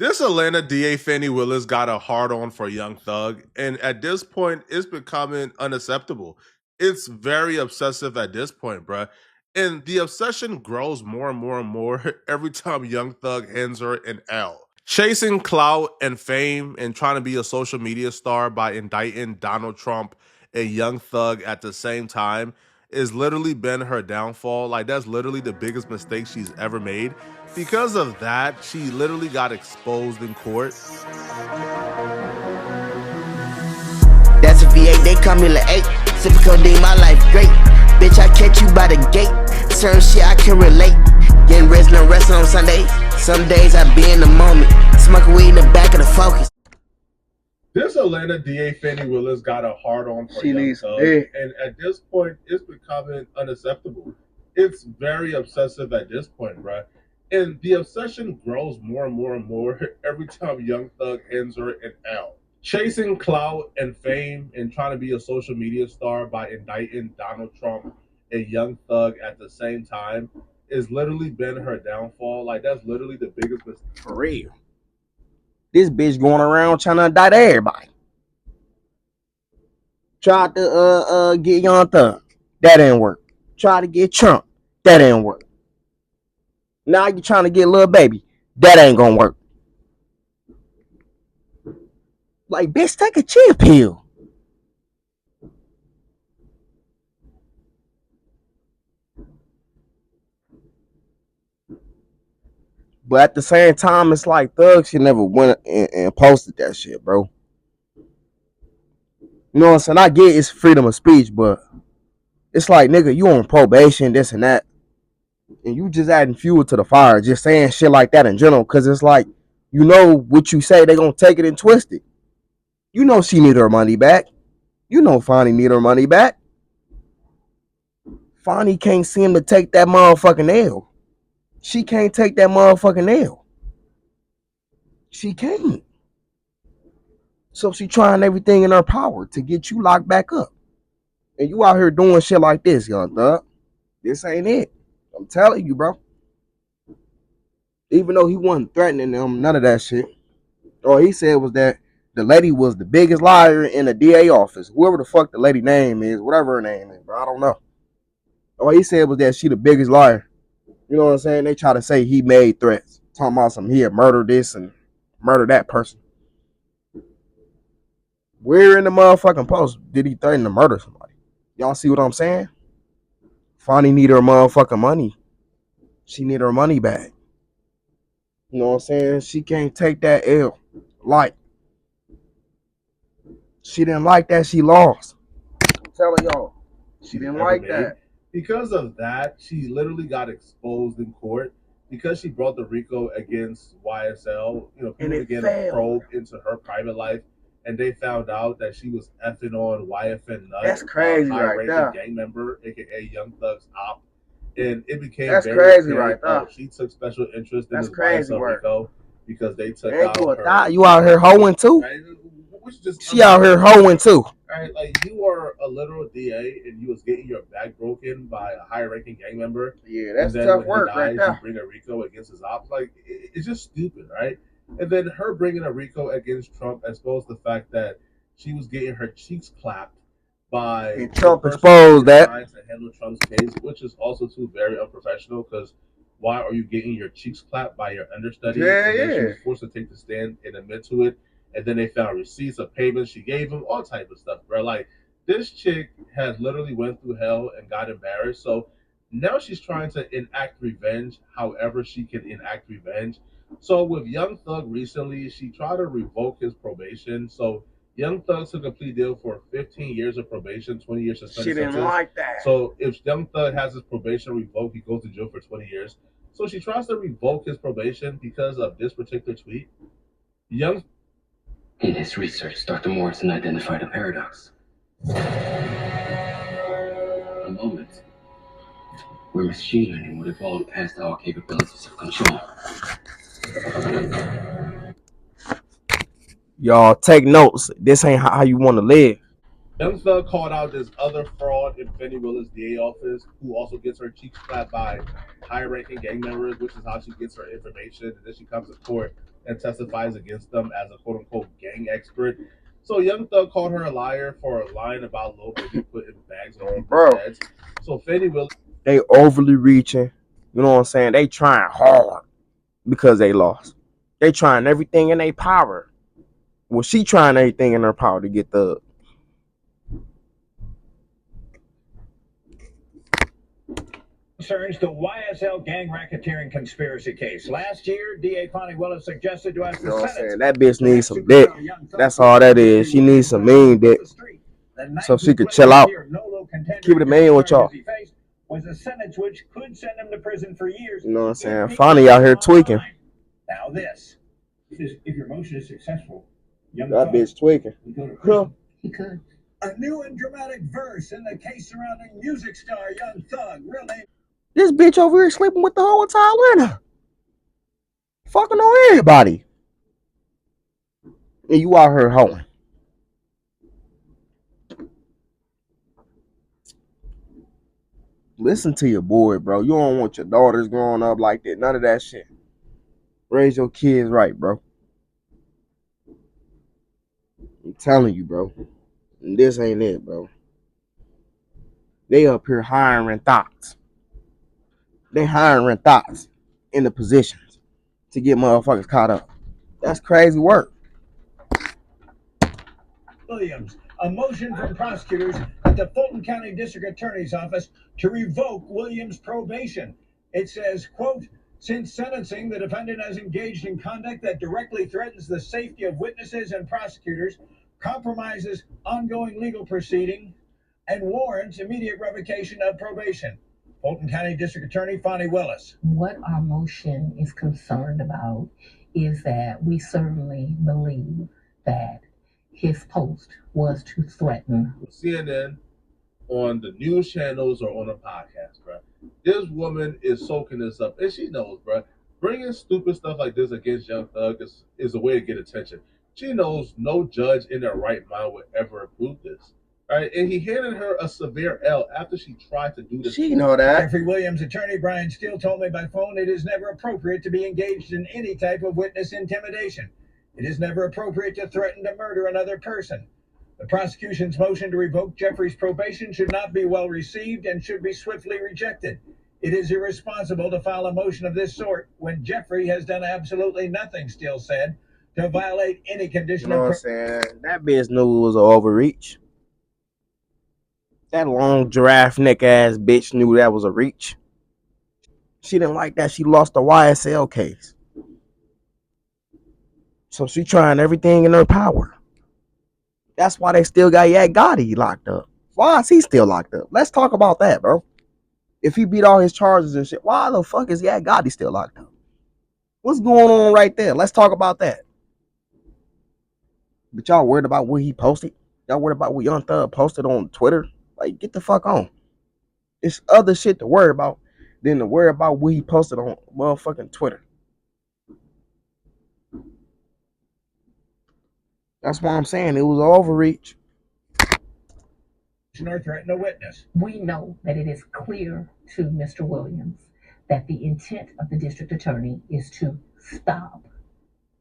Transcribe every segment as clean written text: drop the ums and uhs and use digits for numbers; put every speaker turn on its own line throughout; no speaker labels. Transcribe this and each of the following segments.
This Atlanta DA Fannie Willis got a hard on for Young Thug, and at this point, it's becoming unacceptable. It's very obsessive at this point, bruh. And the obsession grows more and more and more every time Young Thug hands her an L. Chasing clout and fame and trying to be a social media star by indicting Donald Trump and Young Thug at the same time is literally been her downfall. Like, that's literally the biggest mistake she's ever made. Because of that, she literally got exposed in court.
That's a V8, they call me like 8. Sippin' codeine, my life great. Bitch, I catch you by the gate. Certain shit I can relate. Getting rest, no resting on Sundays. Some days I be in the moment. Smoking weed in the back of the Focus.
This Atlanta DA Fannie Willis got a hard on for Young Thug, and at this point, it's becoming unacceptable. It's very obsessive at this point, bruh. And the obsession grows more and more and more every time Young Thug hands her an L. Chasing clout and fame and trying to be a social media star by indicting Donald Trump and Young Thug at the same time is literally been her downfall. Like, that's literally the biggest mistake.
For real. This bitch going around trying to indict everybody. Tried to get Young Thug. That didn't work. Tried to get Trump. That didn't work. Now you trying to get Lil Baby. That ain't gonna work. Like, bitch, take a chill pill. But at the same time, it's like Thug should never went and posted that shit, bro. You know what I'm saying? I get it's freedom of speech, but it's like, nigga, you on probation, this and that. And you just adding fuel to the fire, just saying shit like that in general, because it's like, you know what you say, they gonna take it and twist it. You know she need her money back. You know Fonnie need her money back. Fonnie can't seem to take that motherfucking L. She can't take that motherfucking L. She can't. So she trying everything in her power to get you locked back up. And you out here doing shit like this, Young Thug. This ain't it. I'm telling you, bro. Even though he wasn't threatening them, none of that shit. All he said was that the lady was the biggest liar in the DA office. Whoever the fuck the lady name is, whatever her name is, bro, I don't know. All he said was that she the biggest liar. You know what I'm saying? They try to say he made threats. Talking about some he had murdered this and murdered that person. Where in the motherfucking post did he threaten to murder somebody? Y'all see what I'm saying? Fonnie need her motherfucking money. She need her money back. You know what I'm saying? She can't take that L. Like, she didn't like that. She lost. I'm telling y'all. She didn't like that.
Because of that, she literally got exposed in court because she brought the RICO against YSL. You know, people began to probe into her private life, and they found out that she was effing on YFN Nuts.
That's crazy, right there.
Gang member, aka Young Thug's op, and it became
that's
very
crazy, right there.
She took special interest in
that's
this
crazy
YSL RICO because they took
ain't
out her.
You out here hoeing too?
Right?
She out here hoeing too.
Right, like, you are a literal DA and you was getting your back broken by a high-ranking gang member.
Yeah, that's
and then
tough
when
work,
he dies,
right there.
you bring a RICO against his ops. Like, it's just stupid, right? And then her bringing a RICO against Trump exposed the fact that she was getting her cheeks clapped by
and Trump exposed that
trying to handle Trump's case, which is also too very unprofessional. Because why are you getting your cheeks clapped by your understudy?
Yeah,
and then
yeah.
She was forced to take the stand and admit to it. And then they found receipts of payments she gave him, all type of stuff, bro. Like, this chick has literally went through hell and got embarrassed. So now she's trying to enact revenge however she can enact revenge. So with Young Thug recently, she tried to revoke his probation. So Young Thug took a plea deal for 15 years of probation, 20 years suspended
She didn't like that.
So if Young Thug has his probation revoked, he goes to jail for 20 years. So she tries to revoke his probation because of this particular tweet.
In his research, Dr. Morrison identified a paradox. A moment where machine learning would evolve past our capabilities of control.
Y'all take notes. This ain't how you want to live.
Young Thug called out this other fraud in Fannie Willis' DA office, who also gets her cheeks slapped by high-ranking gang members, which is how she gets her information. And then she comes to court and testifies against them as a quote unquote gang expert. So Young Thug called her a liar for lying about Lil Baby putting bags on people's
Bro,
heads. So Fetty Willis.
they overly reaching. You know what I'm saying? They trying hard because they lost. They trying everything in their power. Well, she trying everything in her power to get the.
Concerns the YSL gang racketeering conspiracy case. Last year, DA Fonnie Willis suggested to us
You know
the
what I'm
Senate.
saying? That bitch needs some dick. That's all that is. She needs some mean dick so she could chill out. Keep it a man with y'all.
Was a sentence which could send him to prison for years.
You know what I'm saying? Fonnie out here tweaking.
Now this. If your motion is successful,
That bitch tweaking.
He could. A new and dramatic verse in the case surrounding music star Young Thug. Real name.
This bitch over here sleeping with the whole entire Atlanta. Fucking on everybody. And you out here hoeing. Listen to your boy, bro. You don't want your daughters growing up like that. None of that shit. Raise your kids right, bro. I'm telling you, bro. And this ain't it, bro. They up here hiring thoughts. They hiring thoughts in the positions to get motherfuckers caught up. That's crazy work.
Williams, a motion from prosecutors at the Fulton County District Attorney's Office to revoke Williams' probation. It says, quote, since sentencing, the defendant has engaged in conduct that directly threatens the safety of witnesses and prosecutors, compromises ongoing legal proceeding, and warrants immediate revocation of probation. Fulton County District Attorney Fonnie Willis.
What our motion is concerned about is that we certainly believe that his post was to threaten
CNN, on the news channels, or on a podcast, bro. This woman is soaking this up, and she knows, bro. Bringing stupid stuff like this against Young Thug is a way to get attention. She knows no judge in their right mind would ever approve this, right? And he handed her a severe L after she tried to do this.
She know that.
Jeffrey Williams' attorney Brian Steele told me by phone it is never appropriate to be engaged in any type of witness intimidation. It is never appropriate to threaten to murder another person. The prosecution's motion to revoke Jeffrey's probation should not be well received and should be swiftly rejected. It is irresponsible to file a motion of this sort when Jeffrey has done absolutely nothing, Steele said, to violate any condition.
You know what I'm saying? That bitch knew it was an overreach. That long giraffe neck ass bitch knew that was a reach. She didn't like that. She lost the YSL case. So she trying everything in her power. That's why they still got Yak Gotti locked up. Why is he still locked up? Let's talk about that, bro. If he beat all his charges and shit, why the fuck is Yak Gotti still locked up? What's going on right there? Let's talk about that. But y'all worried about what he posted? Y'all worried about what Young Thug posted on Twitter? Like, get the fuck on. It's other shit to worry about than to worry about what he posted on motherfucking Twitter. That's why I'm saying it was an overreach.
Or threaten a witness.
We know that it is clear to Mr. Williams that the intent of the district attorney is to stop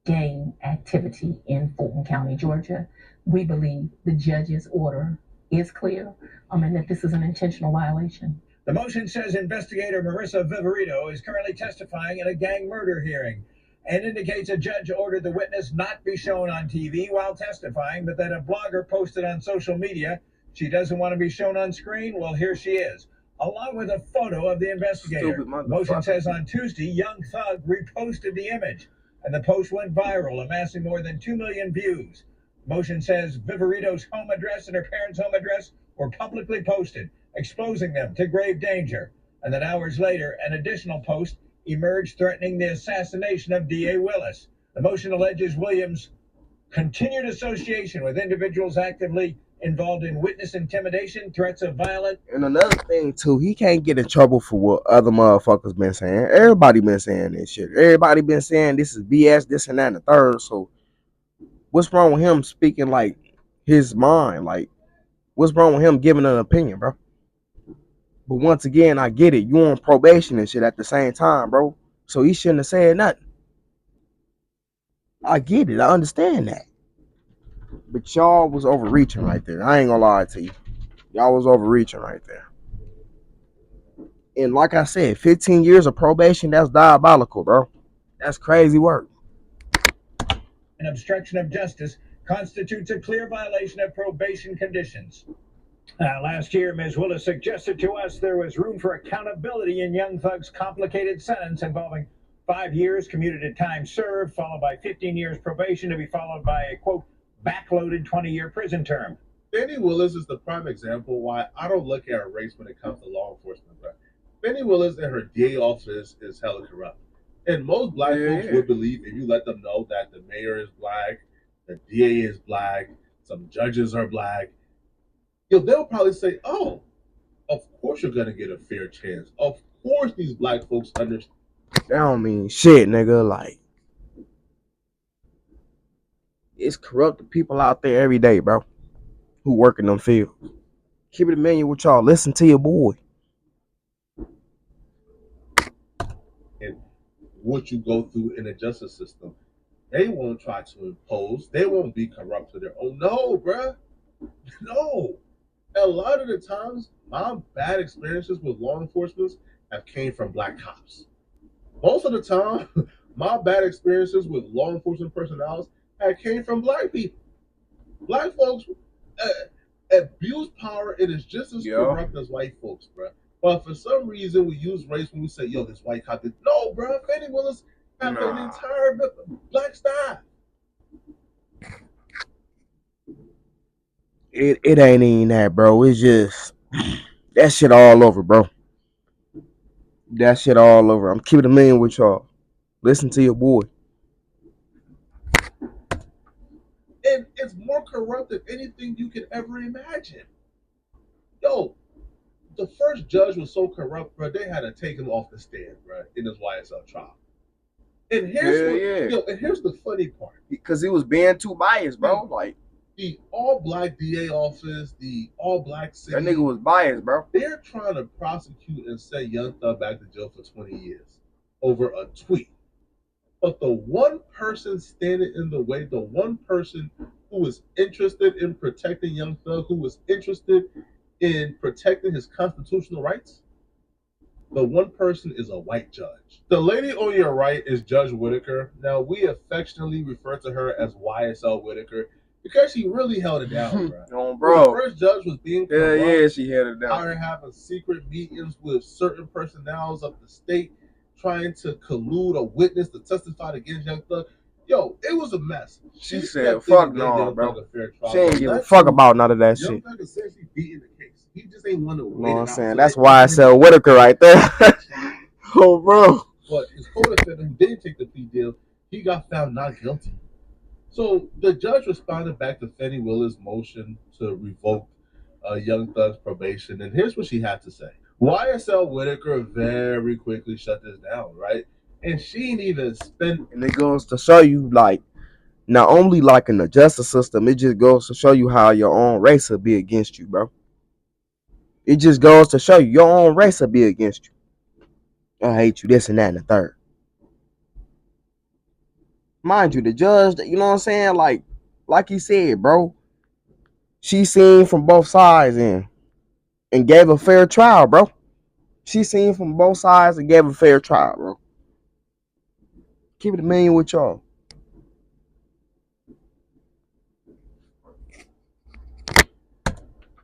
gang activity in Fulton County, Georgia. We believe the judge's order is clear, and that this is an intentional violation.
The motion says investigator Marissa Viverito is currently testifying in a gang murder hearing and indicates a judge ordered the witness not be shown on TV while testifying, but that a blogger posted on social media she doesn't want to be shown on screen. Well, here she is, along with a photo of the investigator. The motion says on Tuesday, Young Thug reposted the image, and the post went viral, amassing more than 2 million views. Motion says Viverito's home address and her parents' home address were publicly posted, exposing them to grave danger. And then hours later, an additional post emerged threatening the assassination of D.A. Willis. The motion alleges Williams' continued association with individuals actively involved in witness intimidation, threats of violence.
And another thing too, he can't get in trouble for what other motherfuckers been saying. Everybody been saying this shit. Everybody been saying this is BS, this and that and the third. So what's wrong with him speaking like his mind? Like, what's wrong with him giving an opinion, bro? But once again, I get it. You on probation and shit at the same time, bro. So he shouldn't have said nothing. I get it. I understand that. But y'all was overreaching right there. I ain't gonna lie to you. Y'all was overreaching right there. And like I said, 15 years of probation, that's diabolical, bro. That's crazy work.
An obstruction of justice constitutes a clear violation of probation conditions. Last year, Ms. Willis suggested to us there was room for accountability in Young Thug's complicated sentence involving 5 years commuted time served, followed by 15 years probation, to be followed by a, quote, backloaded 20-year prison term.
Fannie Willis is the prime example why I don't look at race when it comes to law enforcement. Bro. Fannie Willis and her DA office is hella corrupt. And most black folks would believe if you let them know that the mayor is black, the DA is black, some judges are black, they'll probably say, oh, of course you're gonna get a fair chance. Of course these black folks understand.
That don't mean shit, nigga. Like, it's corrupted people out there every day, bro, who work in them fields. Keep it a million with y'all. Listen to your boy.
And what you go through in the justice system. They won't try to impose. They won't be corrupt to their own. No, bruh. No. A lot of the times, my bad experiences with law enforcement have came from black cops. Most of the time, my bad experiences with law enforcement personnel have came from black people. Black folks abuse power. It is just as corrupt as white folks, bruh. But for some reason, we use race when we say, yo, this white cop did. No, bruh. Fannie Willis have an entire black staff.
It ain't even that, bro. It's just that shit all over, bro. That shit all over. I'm keeping a million with y'all. Listen to your boy.
And it's more corrupt than anything you could ever imagine. Yo, the first judge was so corrupt, bro, they had to take him off the stand, bro, in his YSL trial. And here's the funny part.
Because he was being too biased, bro. Like,
the all-black DA office, the all-black city.
That nigga was biased, bro.
They're trying to prosecute and send Young Thug back to jail for 20 years over a tweet. But the one person standing in the way, the one person who was interested in protecting Young Thug, who was interested in protecting his constitutional rights, the one person is a white judge. The lady on your right is Judge Whitaker. Now, we affectionately refer to her as YSL Whitaker because she really held it down, bro.
Bro.
The first judge was being corrupt.
Yeah, she held it down.
Her having secret meetings with certain personnels of the state, trying to collude a witness to testify against Young Thug. Yo, it was a mess.
She said, fuck no, bro. She ain't give a fuck about none of that shit.
Young Thug essentially beating the case. He just ain't want to win.
You know what I'm saying? That's why I said Whitaker right there. Oh, bro.
But his co-defendant who didn't take the plea deal, he got found not guilty. So the judge responded back to Fannie Willis' motion to revoke Young Thug's probation, and here's what she had to say. YSL Whitaker very quickly shut this down, right? And she ain't even spent.
And it goes to show you, like, not only like in the justice system, it just goes to show you how your own race will be against you, bro. It just goes to show you your own race will be against you. I hate you, this and that and the third. Mind you, the judge, you know what I'm saying? Like he said, bro, she seen from both sides and gave a fair trial, bro. She seen from both sides and gave a fair trial, bro. Keep it a million with y'all.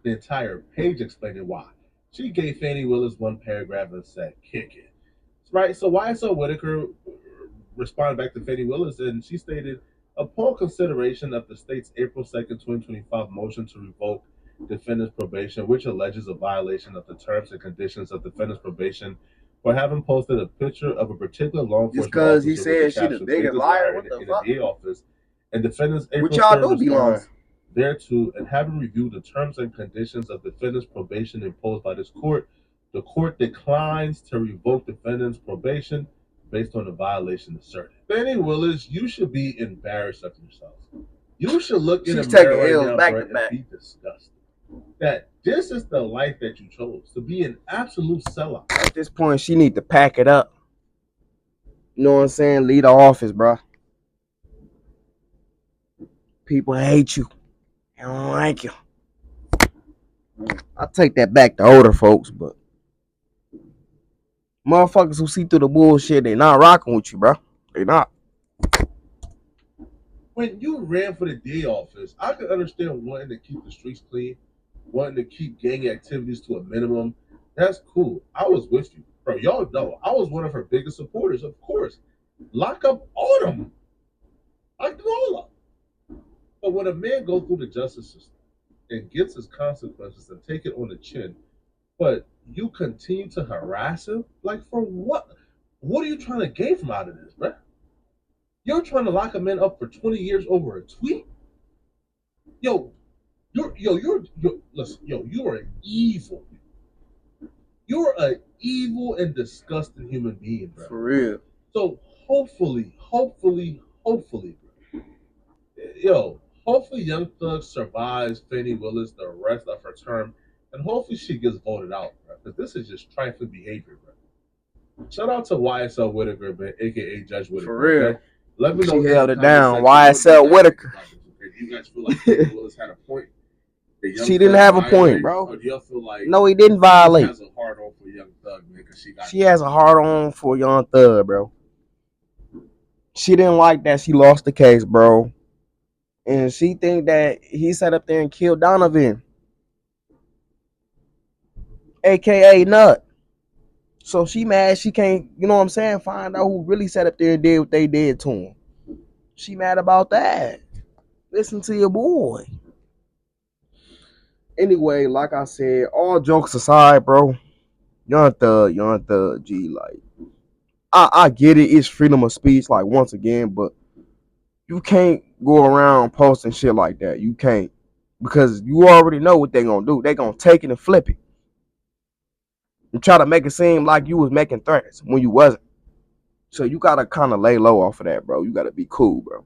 The entire page explaining why. She gave Fannie Willis one paragraph and said, kick it. Right? So YSL Whitaker responded back to Fannie Willis and she stated, upon consideration of the state's April 2nd, 2025 motion to revoke defendant's probation, which alleges a violation of the terms and conditions of defendant's probation for having posted a picture of a particular law enforcement
because he said she the biggest liar
in the DA office and defendant's April
which y'all do be lying
thereto, and having reviewed the terms and conditions of defendant's probation imposed by this court, the court declines to revoke defendant's probation based on the violation asserted. Fannie Willis, you should be embarrassed of yourself. You should look in the mirror right now, and be disgusted. That this is the life that you chose, to be an absolute sellout.
At this point, she need to pack it up. You know what I'm saying? Leave the office, bro. People hate you. They don't like you. I take that back to older folks, but motherfuckers who see through the bullshit, they not rocking with you, bro. They not.
When you ran for the DA office, I could understand wanting to keep the streets clean, wanting to keep gang activities to a minimum. That's cool. I was with you, bro. Y'all know I was one of her biggest supporters. Of course, lock up all of them. Lock them all up. But when a man goes through the justice system and gets his consequences and take it on the chin, but you continue to harass him, like for what? What are you trying to gain from out of this, bro? You're trying to lock a man up for 20 years over a tweet? Yo, you're listen, you are evil. You're an evil and disgusting human being, bro.
For real.
So hopefully, bro, hopefully Young Thug survives Fannie Willis the rest of her term, and hopefully she gets voted out, bro. Because this is just trifling behavior, bro. Shout out to YSL Whitaker, man, aka Judge Whitaker.
For real.
Okay? Let me know.
She held it down. YSL Whitaker.
Do you guys feel like Fannie Willis had a point?
She didn't have a point, bro.
Or do y'all feel like
no, he didn't violate.
She has a hard on for Young Thug, man, because
she has a hard on for Young Thug, bro. She didn't like that she lost the case, bro. And she think that he sat up there and killed Donovan, aka Nut. So she mad she can't, you know what I'm saying, find out who really sat up there and did what they did to him. She mad about that. Listen to your boy. Anyway, like I said, all jokes aside, bro, Young Thug, G, like, I get it, it's freedom of speech, like, once again, but you can't go around posting shit like that. You can't. Because you already know what they gonna do. They gonna take it and flip it. And try to make it seem like you was making threats when you wasn't. So you gotta kind of lay low off of that, bro. You gotta be cool, bro.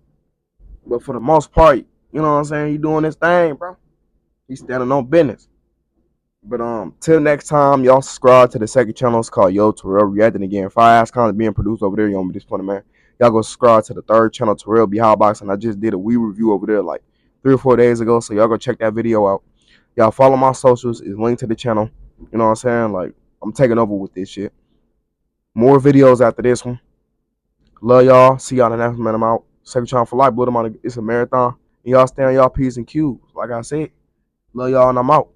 But for the most part, you know what I'm saying, you doing this thing, bro. You standing on business. But till next time, y'all subscribe to the second channel. It's called Yo Terrell Reacting Again. Fire ass content being produced over there. You don't be disappointed, man. Y'all go subscribe to the third channel, Terrell Behind Box, and I just did a Wii review over there like 3 or 4 days ago. So y'all go check that video out. Y'all follow my socials. It's linked to the channel. You know what I'm saying? Like, I'm taking over with this shit. More videos after this one. Love y'all. See y'all in the next man. I'm out. Second channel for life. Blood them on. It's a marathon. And y'all stay on y'all P's and Q's. Like I said. Love y'all and I'm out.